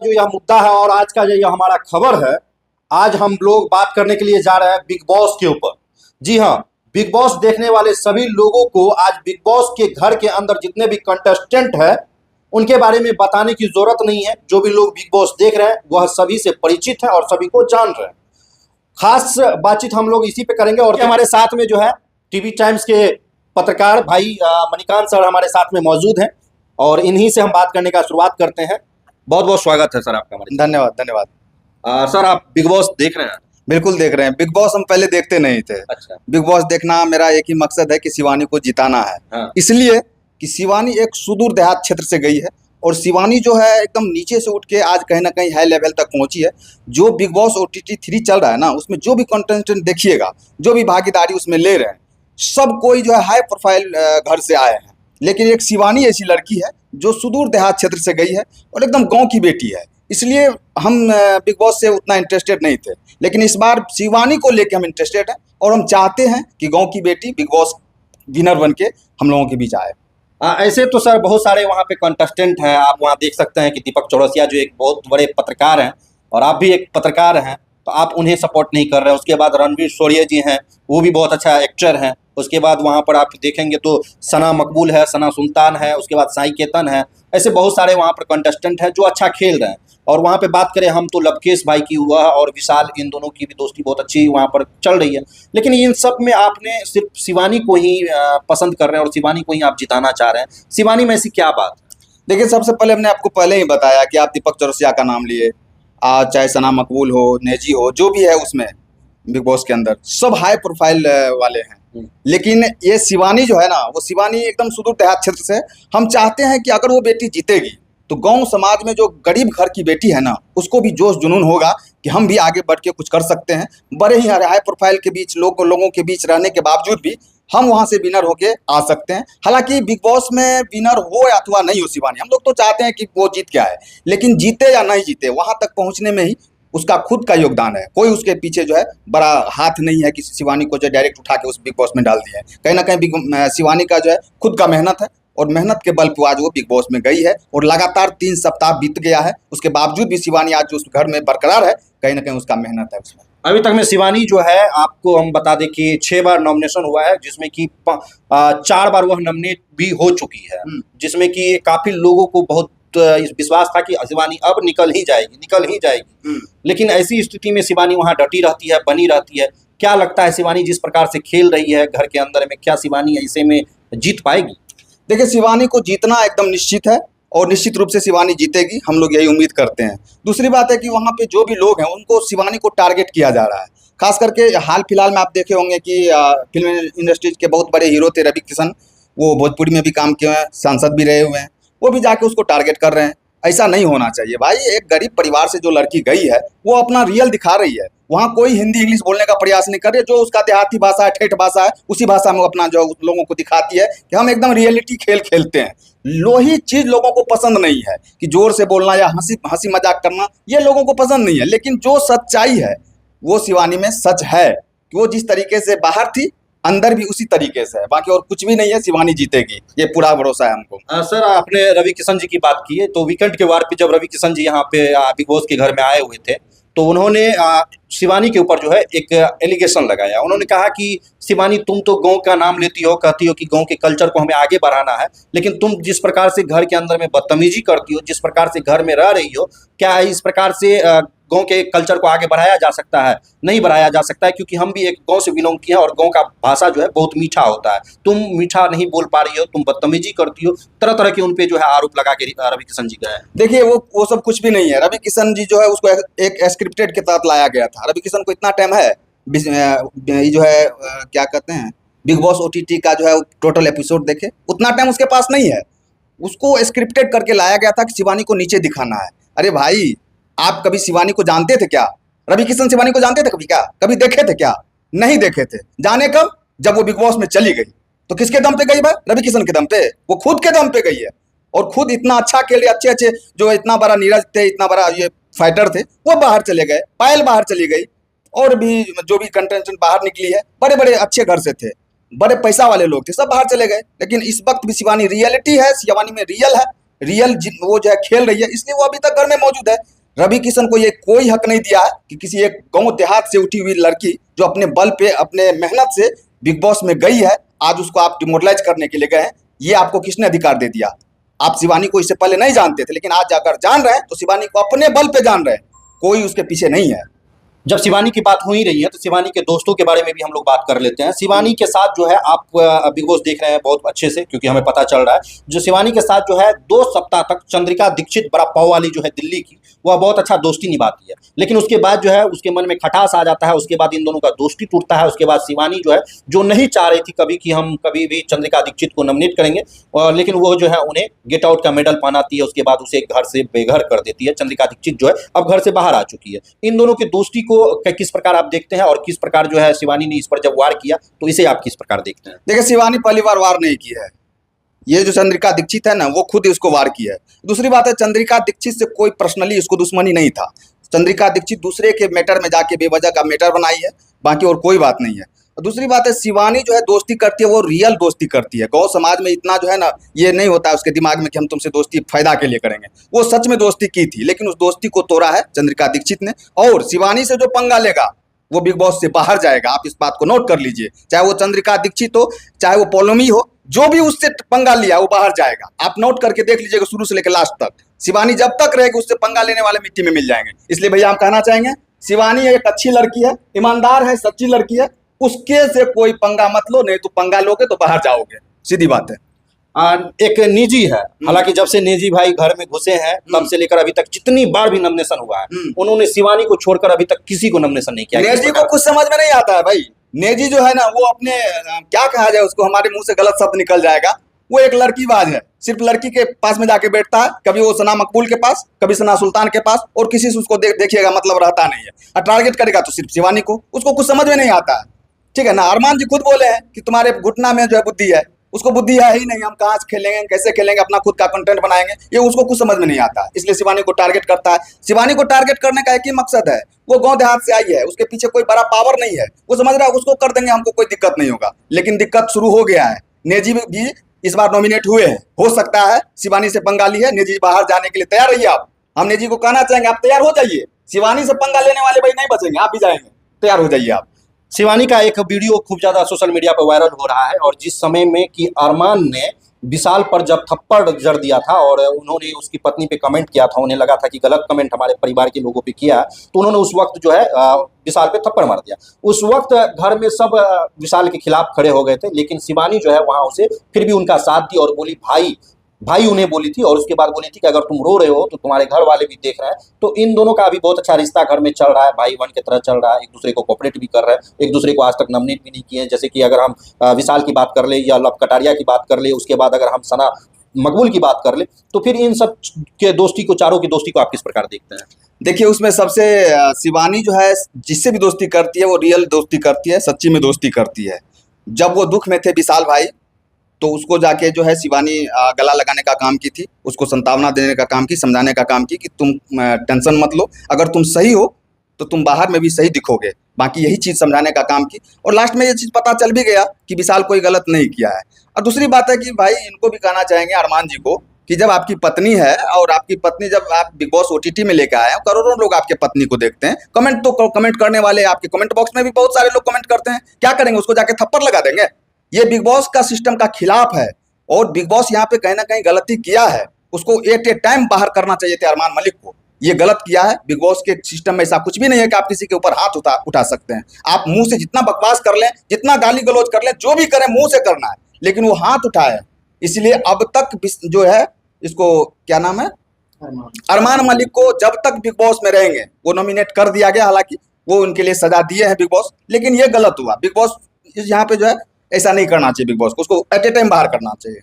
जो यह मुद्दा है और आज का जो यह हमारा खबर है, आज हम लोग बात करने के लिए जा रहे हैं बिग बॉस के ऊपर। जी हाँ, बिग बॉस देखने वाले सभी लोगों को आज बिग बॉस के घर के अंदर जितने भी कंटेस्टेंट हैं उनके बारे में बताने की जरूरत नहीं है। जो भी लोग बिग बॉस देख रहे हैं वह सभी से परिचित है और सभी को जान रहे हैं। खास बातचीत हम लोग इसी पे करेंगे और हमारे साथ में जो है टीवी टाइम्स के पत्रकार भाई मणिकांत सर हमारे साथ में मौजूद हैं और इन्हीं से हम बात करने का शुरुआत करते हैं। बहुत बहुत स्वागत है सर आपका हमारे। धन्यवाद धन्यवाद। सर आप बिग बॉस देख रहे हैं? बिल्कुल देख रहे हैं। बिग बॉस हम पहले देखते नहीं थे। अच्छा। बिग बॉस देखना मेरा एक ही मकसद है कि शिवानी को जिताना है। हाँ। इसलिए कि शिवानी एक सुदूर देहात क्षेत्र से गई है और शिवानी जो है एकदम नीचे से उठ के आज कहीं ना कहीं हाई लेवल तक पहुंची है। जो बिग बॉस OTT 3 चल रहा है ना, उसमें जो भी कंटेस्टेंट देखिएगा, जो भी भागीदारी उसमें ले रहे हैं, सब कोई जो है हाई प्रोफाइल घर से आए हैं। लेकिन एक शिवानी ऐसी लड़की है जो सुदूर देहात क्षेत्र से गई है और एकदम गांव की बेटी है। इसलिए हम बिग बॉस से उतना इंटरेस्टेड नहीं थे, लेकिन इस बार शिवानी को लेके हम इंटरेस्टेड हैं और हम चाहते हैं कि गांव की बेटी बिग बॉस विनर बन के हम लोगों के बीच आए। ऐसे तो सर बहुत सारे वहाँ पे कंटेस्टेंट हैं। आप वहाँ देख सकते हैं कि दीपक चौरसिया जो एक बहुत बड़े पत्रकार हैं और आप भी एक पत्रकार हैं, तो आप उन्हें सपोर्ट नहीं कर रहे हैं। उसके बाद रणवीर शौर्य जी हैं, वो भी बहुत अच्छा एक्टर हैं। उसके बाद वहाँ पर आप देखेंगे तो सना मकबूल है, सना सुल्तान है, उसके बाद साई केतन है। ऐसे बहुत सारे वहाँ पर कंटेस्टेंट हैं जो अच्छा खेल रहे हैं। और वहाँ पे बात करें हम तो लवकेश भाई की हुआ और विशाल, इन दोनों की भी दोस्ती बहुत अच्छी वहाँ पर चल रही है। लेकिन इन सब में आपने सिर्फ शिवानी को ही पसंद कर रहे हैं और शिवानी को ही आप जिताना चाह रहे हैं। शिवानी में ऐसी क्या बात है? देखिए, सबसे पहले हमने आपको पहले ही बताया कि आप दीपक चौरसिया का नाम लिए, चाहे सना मकबूल हो, नेजी हो, जो भी है उसमें बिग बॉस के अंदर सब हाई प्रोफाइल वाले हैं। लेकिन ये शिवानी जो है ना, वो शिवानी एकदम सुदूर देहात क्षेत्र से। हम चाहते हैं कि अगर वो बेटी जीतेगी तो गांव समाज में जो गरीब घर की बेटी है ना, उसको भी जोश जुनून होगा कि हम भी आगे बढ़ के कुछ कर सकते हैं। बड़े ही हाई प्रोफाइल के बीच लोगों के बीच रहने के बावजूद भी हम वहां से विनर होके आ सकते हैं। हालांकि बिग बॉस में विनर हो अथवा नहीं हो शिवानी, हम लोग तो चाहते हैं कि वो जीत के आए, लेकिन जीते या नहीं जीते वहां तक पहुंचने में ही उसका खुद का योगदान है। कोई उसके पीछे जो है बड़ा हाथ नहीं है कि शिवानी को जो डायरेक्ट उठा के उस बिग बॉस में डाल दिया है। कहीं ना कहीं शिवानी का जो है खुद का मेहनत है और मेहनत के बल पर आज वो बिग बॉस में गई है और लगातार 3 सप्ताह बीत गया है, उसके बावजूद भी शिवानी आज जो उस घर में बरकरार है, कहीं ना कहीं उसका मेहनत है उसमें। अभी तक में शिवानी जो है, आपको हम बता दें कि 6 बार नॉमिनेशन हुआ है, जिसमें कि 4 बार वह नॉमिनेट भी हो चुकी है, जिसमें कि काफी लोगों को बहुत विश्वास था कि शिवानी अब निकल ही जाएगी। लेकिन ऐसी स्थिति में शिवानी वहां डटी रहती है, बनी रहती है। क्या लगता है शिवानी जिस प्रकार से खेल रही है घर के अंदर में, क्या शिवानी ऐसे में जीत पाएगी? देखिए, शिवानी को जीतना एकदम निश्चित है और निश्चित रूप से शिवानी जीतेगी, हम लोग यही उम्मीद करते हैं। दूसरी बात है कि वहाँ पे जो भी लोग हैं उनको शिवानी को टारगेट किया जा रहा है। खास करके हाल फिलहाल में आप देखे होंगे कि फिल्म इंडस्ट्रीज के बहुत बड़े हीरो थे रवि किशन, वो भोजपुरी में भी काम किए हैं, सांसद भी रहे हुए हैं, वो भी जाके उसको टारगेट कर रहे हैं। ऐसा नहीं होना चाहिए भाई। एक गरीब परिवार से जो लड़की गई है वो अपना रियल दिखा रही है। वहाँ कोई हिंदी इंग्लिश बोलने का प्रयास नहीं कर रही है। जो उसका देहाती भाषा है, ठेठ भाषा है, उसी भाषा में अपना जो लोगों को दिखाती है कि हम एकदम रियलिटी खेल खेलते हैं। लोही चीज लोगों को पसंद नहीं है कि जोर से बोलना या हंसी मजाक करना, ये लोगों को पसंद नहीं है। लेकिन जो सच्चाई है वो शिवानी में सच है कि वो जिस तरीके से बाहर थी अंदर भी उसी तरीके से है। बाकी और कुछ भी नहीं है, शिवानी जीतेगी, ये पूरा भरोसा है हमको। सर, आपने रवि किशन जी की बात की है, तो वीकेंड के वार पे जब रवि किशन जी यहाँ पे बिग बॉस के घर में आए हुए थे, तो उन्होंने शिवानी के ऊपर जो है एक एलिगेशन लगाया। उन्होंने कहा कि शिवानी, तुम तो गांव का नाम लेती हो, कहती हो कि गांव के कल्चर को हमें आगे बढ़ाना है, लेकिन तुम जिस प्रकार से घर के अंदर में बदतमीजी करती हो, जिस प्रकार से घर में रह रही हो, क्या इस प्रकार से गांव के कल्चर को आगे बढ़ाया जा सकता है? नहीं बढ़ाया जा सकता है, क्योंकि हम भी एक गांव से बिलोंग किए हैं और गांव का भाषा जो है बहुत मीठा होता है। तुम मीठा नहीं बोल पा रही हो, तुम बदतमीजी करती हो, तरह तरह के उन पे जो है आरोप लगा के रवि किशन जी गए। देखिए, वो सब कुछ भी नहीं है। रवि किशन जी जो है उसको एक स्क्रिप्टेड के तहत लाया गया था। रवि किशन को इतना टाइम है, ये जो है क्या कहते हैं, बिग बॉस OTT का जो है टोटल एपिसोड देखे, उतना टाइम उसके पास नहीं है। उसको स्क्रिप्टेड करके लाया गया था कि शिवानी को नीचे दिखाना है। अरे भाई, आप कभी शिवानी को जानते थे क्या? रवि किशन शिवानी को जानते थे कभी? क्या कभी देखे थे क्या? नहीं देखे थे। जाने कब? जब वो बिग बॉस में चली गई। तो किसके दम पे गई भाई? रवि किशन के दम पे। वो खुद के दम पे गई है और खुद इतना अच्छा खेले, अच्छे जो इतना बड़ा नीरज थे, इतना बड़ा ये फाइटर थे, वो बाहर चले गए। पायल बाहर चली गई और भी जो भी कंटेस्टेंट बाहर निकली है, बड़े बड़े अच्छे घर से थे, बड़े पैसा वाले लोग थे, सब बाहर चले गए। लेकिन इस वक्त भी शिवानी रियलिटी है, शिवानी में रियल है रियल वो जो है खेल रही है, इसलिए वो अभी तक घर में मौजूद है। रवि किशन को ये कोई हक नहीं दिया है कि किसी एक गांव देहात से उठी हुई लड़की जो अपने बल पे अपने मेहनत से बिग बॉस में गई है, आज उसको आप डिमोरलाइज करने के लिए गए हैं। ये आपको किसने अधिकार दे दिया? आप शिवानी को इससे पहले नहीं जानते थे, लेकिन आज अगर जान रहे हैं तो शिवानी को अपने बल पे जान रहे हैं, कोई उसके पीछे नहीं है। जब शिवानी की बात हो ही रही है तो शिवानी के दोस्तों के बारे में भी हम लोग बात कर लेते हैं। शिवानी के साथ जो है आप बिग बॉस देख रहे हैं बहुत अच्छे से, क्योंकि हमें पता चल रहा है जो शिवानी के साथ जो है 2 सप्ताह तक चंद्रिका दीक्षित बड़ा पाव वाली जो है दिल्ली की, वह बहुत अच्छा दोस्ती निभाती है। लेकिन उसके बाद जो है उसके मन में खटास आ जाता है, उसके बाद इन दोनों का दोस्ती टूटता है। उसके बाद शिवानी जो है जो नहीं चाह रही थी कभी कि हम कभी भी चंद्रिका दीक्षित को नॉमिनेट करेंगे, और लेकिन वो जो है उन्हें गेट आउट का मेडल पहनाती है। उसके बाद उसे घर से बेघर कर देती है। चंद्रिका दीक्षित जो है अब घर से बाहर आ चुकी है। इन दोनों की दोस्ती को किस प्रकार आप देखते हैं, और किस प्रकार जो है शिवानी ने इस पर जब वार किया तो इसे आप किस प्रकार देखते हैं? देखिए, शिवानी पहली बार वार नहीं की है। ये जो चंद्रिका दीक्षित है ना, वो खुद उसको वार किया है। दूसरी बात है, चंद्रिका दीक्षित से कोई पर्सनली इसको दुश्मनी नहीं था। चंद्रिका दीक्षित दूसरे के मैटर में जाके बेवजह का मैटर बनाई है, बाकी और कोई बात नहीं है। और दूसरी बात है, शिवानी जो है दोस्ती करती है, वो रियल दोस्ती करती है। गौ समाज में इतना जो है ना, ये नहीं होता है उसके दिमाग में कि हम तुमसे दोस्ती फायदा के लिए करेंगे। वो सच में दोस्ती की थी, लेकिन उस दोस्ती को तोड़ा है चंद्रिका दीक्षित ने। और शिवानी से जो पंगा लेगा वो बिग बॉस से बाहर जाएगा। आप इस बात को नोट कर लीजिए, चाहे वो चंद्रिका दीक्षित हो, चाहे वो पौलोमी हो, जो भी उससे पंगा लिया वो बाहर जाएगा। आप नोट करके देख लीजिएगा शुरू से लेकर लास्ट तक। शिवानी जब तक रहेगी उससे पंगा लेने वाले मिट्टी में मिल जाएंगे। इसलिए भैया हम कहना चाहेंगे, शिवानी एक अच्छी लड़की है, ईमानदार है, सच्ची लड़की है, उसके से कोई पंगा मत लो, नहीं तो पंगा लोगे तो बाहर जाओगे, सीधी बात है। एक निजी है, हालांकि जब से निजी भाई घर में घुसे हैं तब से लेकर अभी तक जितनी बार भी नॉमिनेशन हुआ है उन्होंने शिवानी को छोड़कर अभी तक किसी को नॉमिनेशन नहीं किया। नेजी को कुछ समझ में नहीं आता है भाई। नेजी जो है ना, वो अपने क्या कहा जाए उसको, हमारे मुंह से गलत शब्द निकल जाएगा। वो एक लड़कीबाज है, सिर्फ लड़की के पास में जाके बैठता है। कभी वो सना मकबूल के पास, कभी सना सुल्तान के पास, और किसी से उसको देखिएगा मतलब रहता नहीं है। और टारगेट करेगा तो सिर्फ शिवानी को। उसको कुछ समझ में नहीं आता है, ठीक है ना। अरमान जी खुद बोले हैं कि तुम्हारे घुटना में जो है बुद्धि है, उसको बुद्धि है ही नहीं। हम कहाँ से खेलेंगे, कैसे खेलेंगे, अपना खुद का कंटेंट बनाएंगे, ये उसको कुछ समझ में नहीं आता। इसलिए शिवानी को टारगेट करता है। शिवानी को टारगेट करने का एक ही मकसद है, वो गांव देहात से आई है, उसके पीछे कोई बड़ा पावर नहीं है। वो समझ रहा है उसको कर देंगे, हमको कोई दिक्कत नहीं होगा। लेकिन दिक्कत शुरू हो गया है। नेजी भी इस बार नॉमिनेट हुए हैं, हो सकता है शिवानी से पंगा ली है। नेजी बाहर जाने के लिए तैयार रहिए आप। हम नेजी को कहना चाहेंगे, आप तैयार हो जाइए। शिवानी से पंगा लेने वाले भाई नहीं बचेंगे, आप भी जाएंगे, तैयार हो जाइए आप। शिवानी का एक वीडियो खूब ज्यादा सोशल मीडिया पर वायरल हो रहा है, और जिस समय में कि अरमान ने विशाल पर जब थप्पड़ जड़ दिया था और उन्होंने उसकी पत्नी पे कमेंट किया था, उन्हें लगा था कि गलत कमेंट हमारे परिवार के लोगों पे किया, तो उन्होंने उस वक्त जो है विशाल पे थप्पड़ मार दिया। उस वक्त घर में सब विशाल के खिलाफ खड़े हो गए थे, लेकिन शिवानी जो है वहां उसे फिर भी उनका साथ दी और बोली भाई भाई उन्हें बोली थी। और उसके बाद बोली थी कि अगर तुम रो रहे हो तो तुम्हारे घर वाले भी देख रहे हैं। तो इन दोनों का अभी बहुत अच्छा रिश्ता घर में चल रहा है, भाई बहन की तरह चल रहा है, एक दूसरे को कोऑपरेट भी कर रहे हैं, एक दूसरे को आज तक नॉमिनेट भी नहीं किए। जैसे कि अगर हम विशाल की बात कर ले या लव कटारिया की बात कर ले, उसके बाद अगर हम सना मकबूल की बात कर ले, तो फिर इन सब के दोस्ती को, चारों की दोस्ती को आप किस प्रकार देखते हैं? देखिए, उसमें सबसे शिवानी जो है जिससे भी दोस्ती करती है वो रियल दोस्ती करती है, सच्ची में दोस्ती करती है। जब वो दुख में थे विशाल भाई, तो उसको जाके जो है शिवानी गला लगाने का काम की थी, उसको संतावना देने का काम की, समझाने का काम की कि तुम टेंशन मत लो, अगर तुम सही हो तो तुम बाहर में भी सही दिखोगे। बाकी यही चीज़ समझाने का काम की, और लास्ट में ये चीज़ पता चल भी गया कि विशाल कोई गलत नहीं किया है। और दूसरी बात है कि भाई इनको भी कहना चाहेंगे अरमान जी को कि जब आपकी पत्नी है, और आपकी पत्नी जब आप बिग बॉस OTT में लेकर आए हैं, करोड़ों लोग आपके पत्नी को देखते हैं। कमेंट करने वाले आपके कमेंट बॉक्स में भी बहुत सारे लोग कमेंट करते हैं, क्या करेंगे, उसको जाके थप्पड़ लगा देंगे? ये बिग बॉस का सिस्टम का खिलाफ है, और बिग बॉस यहाँ पे कहीं ना कहीं गलती किया है। उसको एट ए टाइम बाहर करना चाहिए थे अरमान मलिक को। ये गलत किया है। बिग बॉस के सिस्टम में ऐसा कुछ भी नहीं है कि आप किसी के ऊपर हाथ उठा सकते हैं। आप मुंह से जितना बकवास कर लें, जितना गाली गलौज कर लें, जो भी करें मुंह से करना है, लेकिन वो हाथ उठाए। इसलिए अब तक जो है, इसको क्या नाम है, अरमान मलिक को जब तक बिग बॉस में रहेंगे वो नॉमिनेट कर दिया गया। हालांकि वो उनके लिए सजा दिए हैं बिग बॉस, लेकिन ये गलत हुआ। बिग बॉस यहाँ पे जो है ऐसा नहीं करना चाहिए, बिग बॉस को उसको एट ए टाइम बाहर करना चाहिए।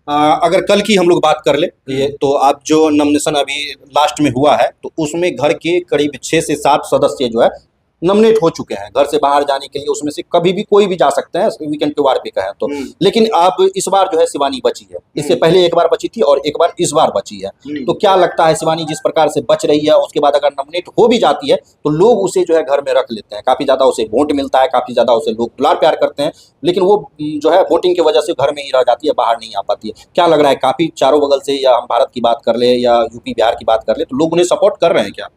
अगर कल की हम लोग बात कर ले तो आप जो नॉमिनेशन अभी लास्ट में हुआ है, तो उसमें घर के करीब 6 से 7 सदस्य जो है नॉमिनेट हो चुके हैं घर से बाहर जाने के लिए, उसमें से कभी भी कोई भी जा सकते हैं वीकेंड के वार पे कहें तो। लेकिन अब इस बार जो है शिवानी बची है, इससे पहले एक बार बची थी और एक बार इस बार बची है। तो क्या लगता है शिवानी जिस प्रकार से बच रही है, उसके बाद अगर नॉमिनेट हो भी जाती है तो लोग उसे जो है घर में रख लेते हैं, काफी ज्यादा उसे वोट मिलता है, काफी ज्यादा उसे लोग दुलार प्यार करते हैं, लेकिन वो जो है वोटिंग की वजह से घर में ही रह जाती है, बाहर नहीं आ पाती है। क्या लग रहा है, काफी चारों बगल से, या हम भारत की बात कर ले या यूपी बिहार की बात कर ले, तो लोग उन्हें सपोर्ट कर रहे हैं क्या?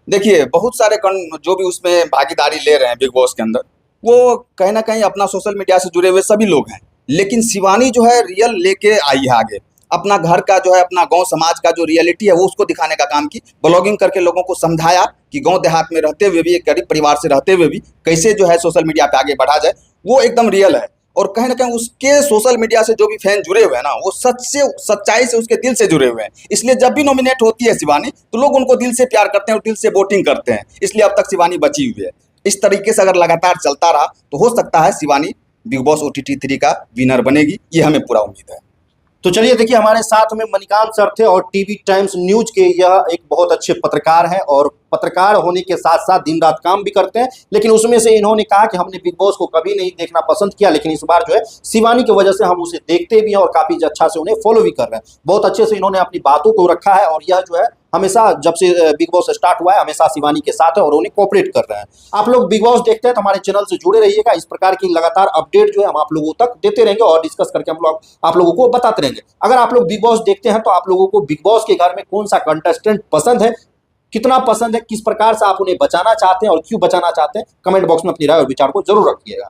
देखिए, बहुत सारे जो भी उसमें भागीदारी ले रहे हैं बिग बॉस के अंदर, वो कहीं ना कहीं अपना सोशल मीडिया से जुड़े हुए सभी लोग हैं। लेकिन शिवानी जो है रियल लेके आई है आगे, अपना घर का जो है, अपना गांव समाज का जो रियलिटी है वो उसको दिखाने का काम की। ब्लॉगिंग करके लोगों को समझाया कि गांव देहात में रहते हुए भी, एक गरीब परिवार से रहते हुए भी कैसे जो है सोशल मीडिया पे आगे बढ़ा जाए, वो एकदम रियल है। और कहीं ना कहीं उसके सोशल मीडिया से जो भी फैन जुड़े हुए हैं ना, वो सच्चाई से उसके दिल से जुड़े हुए हैं। इसलिए जब भी नॉमिनेट होती है शिवानी, तो लोग उनको दिल से प्यार करते हैं और दिल से वोटिंग करते हैं। इसलिए अब तक शिवानी बची हुई है। इस तरीके से अगर लगातार चलता रहा तो हो सकता है शिवानी बिग बॉस OTT 3 का विनर बनेगी, ये हमें पूरा उम्मीद है। तो चलिए देखिए, हमारे साथ में मणिकांत सर थे और टीवी टाइम्स न्यूज के यह एक बहुत अच्छे पत्रकार हैं, और पत्रकार होने के साथ साथ दिन रात काम भी करते हैं। लेकिन उसमें से इन्होंने कहा कि हमने बिग बॉस को कभी नहीं देखना पसंद किया, लेकिन इस बार जो है शिवानी की वजह से हम उसे देखते भी हैं और काफी अच्छा से उन्हें फॉलो भी कर रहे हैं। बहुत अच्छे से इन्होंने अपनी बातों को रखा है, और यह जो है हमेशा जब से बिग बॉस स्टार्ट हुआ है हमेशा शिवानी के साथ है और उन्हें कोऑपरेट कर रहे हैं। आप लोग बिग बॉस देखते हैं तो हमारे चैनल से जुड़े रहिएगा, इस प्रकार की लगातार अपडेट जो है हम आप लोगों तक देते रहेंगे और डिस्कस करके हम लोग आप लोगों को बताते रहेंगे। अगर आप लोग बिग बॉस देखते हैं तो आप लोगों को बिग बॉस के घर में कौन सा कंटेस्टेंट पसंद है, कितना पसंद है, किस प्रकार से आप उन्हें बचाना चाहते हैं और क्यों बचाना चाहते हैं, कमेंट बॉक्स में अपनी राय और विचार को जरूर रखिएगा।